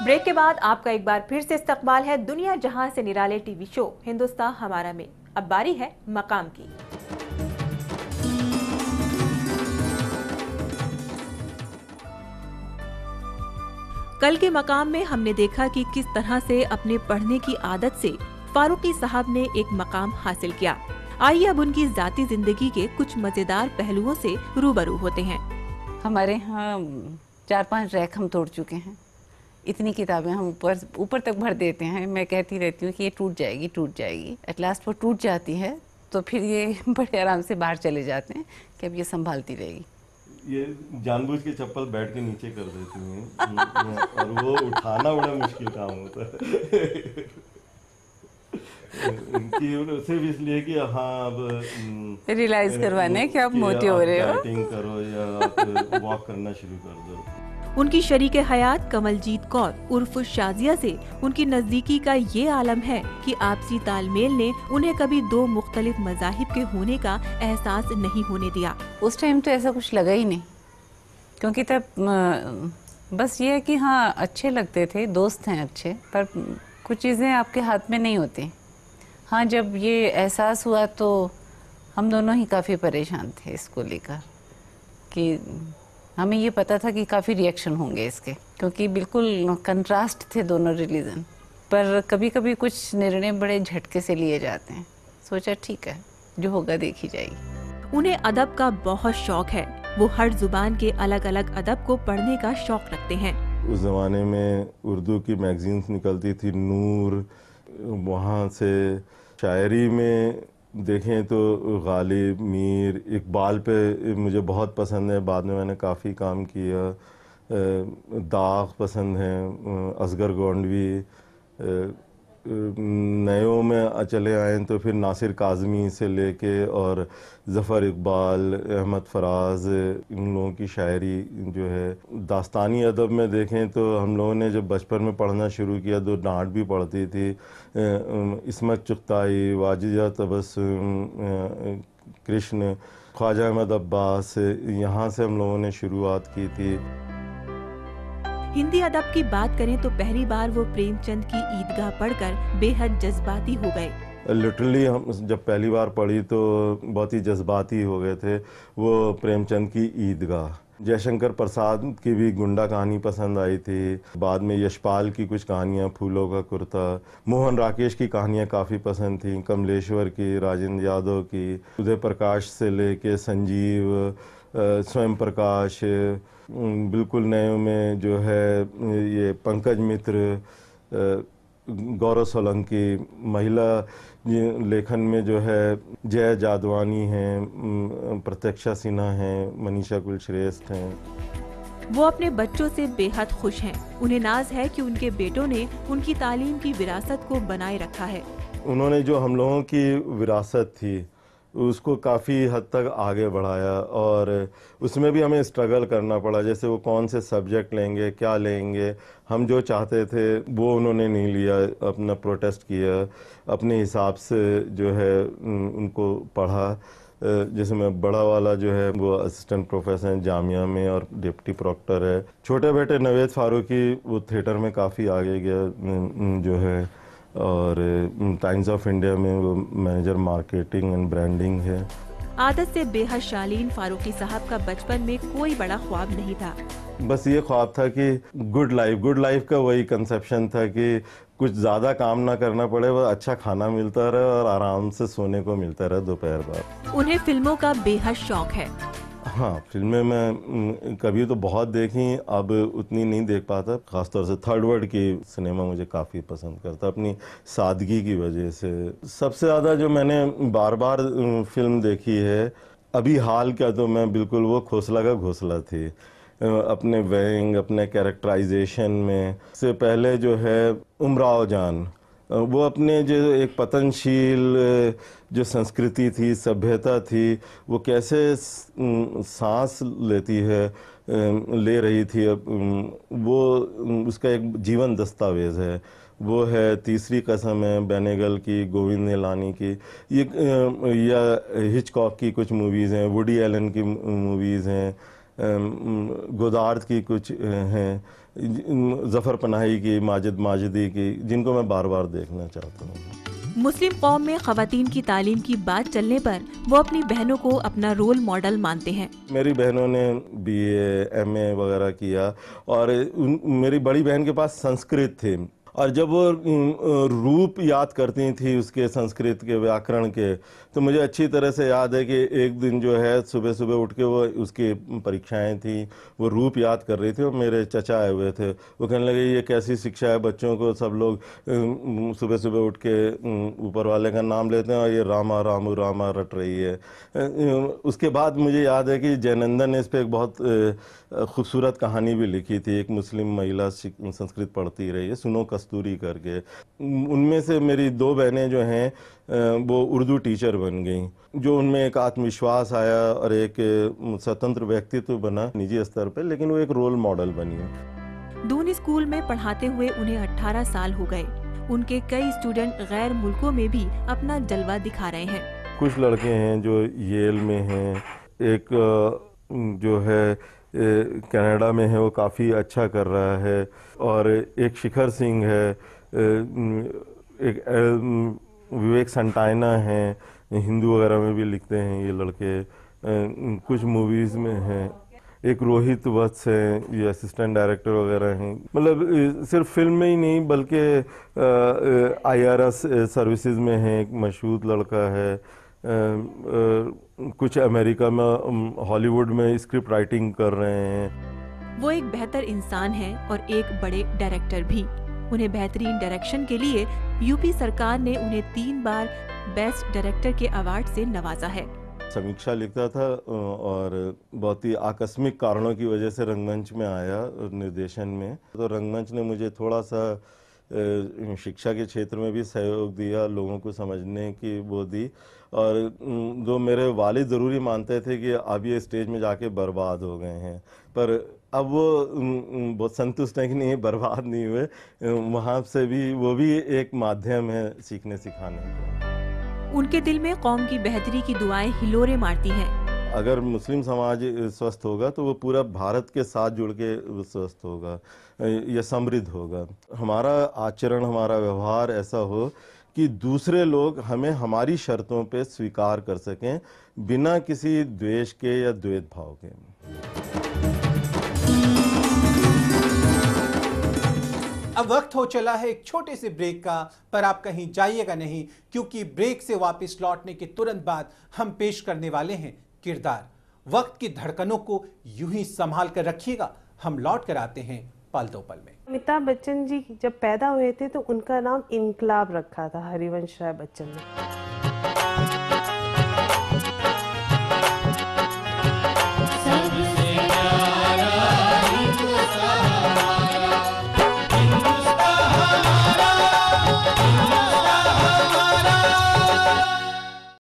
Break के बाद आपका एक बार फिर से इस्तकबाल है दुनिया जहां से निराले टीवी शो हिंदुस्तान हमारा में। अब बारी है मकाम की। कल के मकाम में हमने देखा कि किस तरह से अपने पढ़ने की आदत से फारूकी साहब ने एक मकाम हासिल किया। आइए अब उनकी जाती जिंदगी के कुछ मजेदार पहलुओं से रूबरू होते हैं। हमारे यहाँ 4-5 रैक हम तोड़ चुके हैं। इतनी किताबें हम ऊपर तक भर देते हैं। मैं कहती रहती हूँ कि ये टूट जाएगी। एट लास्ट वो टूट जाती है तो फिर ये बड़े आराम से बाहर चले जाते हैं कि अब ये संभालती रहेगी। ये जानबूझ के चप्पल बैठ के नीचे कर देती हैं और वो उठाना बड़ा मुश्किल काम होता है। कि सिर्फ इसलिए कि हाँ अब रियलाइज करवाने कि आप मोटे हो रहे हो, डाइटिंग करो या आप वॉक करना शुरू कर दो। उनकी शरीके हयात कमलजीत कौर उर्फ शाजिया से उनकी नजदीकी का ये आलम है कि आपसी तालमेल ने उन्हें कभी दो मुख्तलिफ मज़ाहिब के होने का एहसास नहीं होने दिया। उस टाइम तो ऐसा कुछ लगा ही नहीं, क्योंकि तब बस ये है कि हाँ अच्छे लगते थे, दोस्त हैं अच्छे, पर कुछ चीज़ें आपके हाथ में नहीं होती। हाँ जब ये एहसास हुआ तो हम दोनों ही काफ़ी परेशान थे इसको लेकर, कि हमें ये पता था कि काफ़ी रिएक्शन होंगे इसके, क्योंकि बिल्कुल कंट्रास्ट थे दोनों रिलीजन। पर कभी कभी कुछ निर्णय बड़े झटके से लिए जाते हैं। सोचा ठीक है, जो होगा देखी जाएगी। उन्हें अदब का बहुत शौक है। वो हर जुबान के अलग अलग अदब को पढ़ने का शौक रखते हैं। उस ज़माने में उर्दू की मैगजीन्स निकलती थी, नूर, वहाँ से शायरी में देखें तो गालिब, मीर, इकबाल पे मुझे बहुत पसंद है। बाद में मैंने काफ़ी काम किया। दाग पसंद हैं, असगर गोंडवी। नयों में चले आए तो फिर नासिर काज़मी से लेके और ज़फ़र इकबाल, अहमद फराज, इन लोगों की शायरी जो है। दास्तानी अदब में देखें तो हम लोगों ने जब बचपन में पढ़ना शुरू किया तो डांट भी पड़ती थी। इस्मत चुगताई, वाजिदा तबस्सुम, कृष्ण, ख्वाजा अहमद अब्बास, यहाँ से हम लोगों ने शुरुआत की थी। हिंदी अदब की बात करें तो पहली बार वो प्रेमचंद की ईदगाह पढ़कर बेहद जज्बाती हो गए। लिटरली हम जब पहली बार पढ़ी तो बहुत ही जज्बाती हो गए थे। वो प्रेमचंद की ईदगाह, जयशंकर प्रसाद की भी गुंडा कहानी पसंद आई थी। बाद में यशपाल की कुछ कहानियाँ, फूलों का कुर्ता, मोहन राकेश की कहानियाँ काफ़ी पसंद थी, कमलेश्वर की, राजेंद्र यादव की, उदय प्रकाश से लेके संजीव, स्वयं प्रकाश, बिल्कुल नयों में जो है ये पंकज मित्र, गौरव सोलंकी। महिला लेखन में जो है जया जादवानी हैं, प्रत्यक्षा सिन्हा हैं, मनीषा कुलश्रेष्ठ हैं। वो अपने बच्चों से बेहद खुश हैं। उन्हें नाज है कि उनके बेटों ने उनकी तालीम की विरासत को बनाए रखा है। उन्होंने जो हम लोगों की विरासत थी उसको काफ़ी हद तक आगे बढ़ाया, और उसमें भी हमें स्ट्रगल करना पड़ा। जैसे वो कौन से सब्जेक्ट लेंगे, क्या लेंगे, हम जो चाहते थे वो उन्होंने नहीं लिया, अपना प्रोटेस्ट किया, अपने हिसाब से जो है उनको पढ़ा। जैसे मैं बड़ा वाला जो है वो असिस्टेंट प्रोफेसर है जामिया में और डिप्टी प्रोक्टर है। छोटे बेटे नवेद फारूकी वो थिएटर में काफ़ी आगे गया जो है, और टाइम्स ऑफ इंडिया में वो मैनेजर मार्केटिंग एंड ब्रांडिंग है। आदत से बेहद शालीन फारूकी साहब का बचपन में कोई बड़ा ख्वाब नहीं था। बस ये ख्वाब था कि गुड लाइफ का वही कंसेप्शन था कि कुछ ज़्यादा काम ना करना पड़े, वो अच्छा खाना मिलता रहे और आराम से सोने को मिलता रहे दोपहर बाद। उन्हें फिल्मों का बेहद शौक है। हाँ, फिल्में मैं कभी तो बहुत देखी, अब उतनी नहीं देख पाता। ख़ासतौर से थर्ड वर्ल्ड की सिनेमा मुझे काफ़ी पसंद करता, अपनी सादगी की वजह से। सबसे ज़्यादा जो मैंने बार बार फिल्म देखी है अभी हाल का, तो मैं बिल्कुल वो खोसला का घोंसला थी। अपने व्यंग, अपने कैरेक्टराइजेशन में से पहले जो है उमराव जान, वो अपने जो एक पतनशील जो संस्कृति थी, सभ्यता थी, वो कैसे सांस लेती है, ले रही थी, वो उसका एक जीवन दस्तावेज़ है। वो है तीसरी कसम है बेनेगल की, गोविंद निलानी की, ये या हिचकॉक की कुछ मूवीज़ हैं, वुडी एलन की मूवीज़ हैं, गोदार्द की कुछ हैं, ज़फ़र पनाही की, माजिद माजिदी की, जिनको मैं बार बार देखना चाहता हूँ। मुस्लिम कौम में ख़वातीन की तालीम की बात चलने पर वो अपनी बहनों को अपना रोल मॉडल मानते हैं। मेरी बहनों ने BA MA वगैरह किया और मेरी बड़ी बहन के पास संस्कृत थी, और जब वो रूप याद करती थी उसके संस्कृत के व्याकरण के, तो मुझे अच्छी तरह से याद है कि एक दिन जो है सुबह सुबह उठ के वो उसकी परीक्षाएं थी, वो रूप याद कर रही थी और मेरे चचा आए हुए थे। वो कहने लगे ये कैसी शिक्षा है बच्चों को, सब लोग सुबह सुबह उठ के ऊपर वाले का नाम लेते हैं और ये रामा रामू रामा रट रही है। उसके बाद मुझे याद है कि जयनंदन ने इस पर एक बहुत खूबसूरत कहानी भी लिखी थी। एक मुस्लिम महिला संस्कृत पढ़ती रही है, सुनो कस्तूरी करके। उनमें से मेरी 2 बहनें जो हैं वो उर्दू टीचर बन गई, जो उनमें एक आत्मविश्वास आया और एक स्वतंत्र व्यक्तित्व बना निजी स्तर पे, लेकिन वो एक रोल मॉडल बनी। दून स्कूल में पढ़ाते हुए उन्हें 18 साल हो गए। उनके कई स्टूडेंट गैर मुल्कों में भी अपना जलवा दिखा रहे हैं। कुछ लड़के हैं जो येल में हैं, एक जो है कनाडा में है, वो काफ़ी अच्छा कर रहा है, और एक शिखर सिंह है, एक विवेक संटायना है, हिंदू वगैरह में भी लिखते हैं ये लड़के, कुछ मूवीज़ में हैं, एक रोहित वत्स है, ये असिस्टेंट डायरेक्टर वगैरह हैं। मतलब सिर्फ फिल्म में ही नहीं बल्कि IRS सर्विसेज में है, एक मशहूर लड़का है, कुछ अमेरिका में हॉलीवुड में स्क्रिप्ट राइटिंग कर रहे हैं। वो एक बेहतर इंसान हैं और एक बड़े डायरेक्टर भी। उन्हें बेहतरीन डायरेक्शन के लिए यूपी सरकार ने उन्हें 3 बार बेस्ट डायरेक्टर के अवार्ड से नवाजा है। समीक्षा लिखता था और बहुत ही आकस्मिक कारणों की वजह से रंगमंच में आया निर्देशन में। तो रंगमंच ने मुझे थोड़ा सा शिक्षा के क्षेत्र में भी सहयोग दिया, लोगों को समझने की वो दी, और जो मेरे वालिद ज़रूरी मानते थे कि अब ये स्टेज में जाके बर्बाद हो गए हैं, पर अब वो बहुत संतुष्ट हैं कि नहीं बर्बाद नहीं हुए। वहाँ से भी वो भी एक माध्यम है सीखने सिखाने का। उनके दिल में कौम की बेहतरी की दुआएं हिलोरे मारती हैं। अगर मुस्लिम समाज स्वस्थ होगा तो वो पूरा भारत के साथ जुड़ के स्वस्थ होगा, या समृद्ध होगा। हमारा आचरण, हमारा व्यवहार ऐसा हो कि दूसरे लोग हमें हमारी शर्तों पे स्वीकार कर सकें, बिना किसी द्वेष के या द्वैत भाव के। अब वक्त हो चला है एक छोटे से ब्रेक का, पर आप कहीं जाइएगा नहीं, क्योंकि ब्रेक से वापस लौटने के तुरंत बाद हम पेश करने वाले हैं किरदार। वक्त की धड़कनों को यूं ही संभाल कर रखिएगा, हम लौट कर आते हैं पल दो पल में। अमिताभ बच्चन जी जब पैदा हुए थे तो उनका नाम इनकलाब रखा था हरिवंश राय बच्चन ने।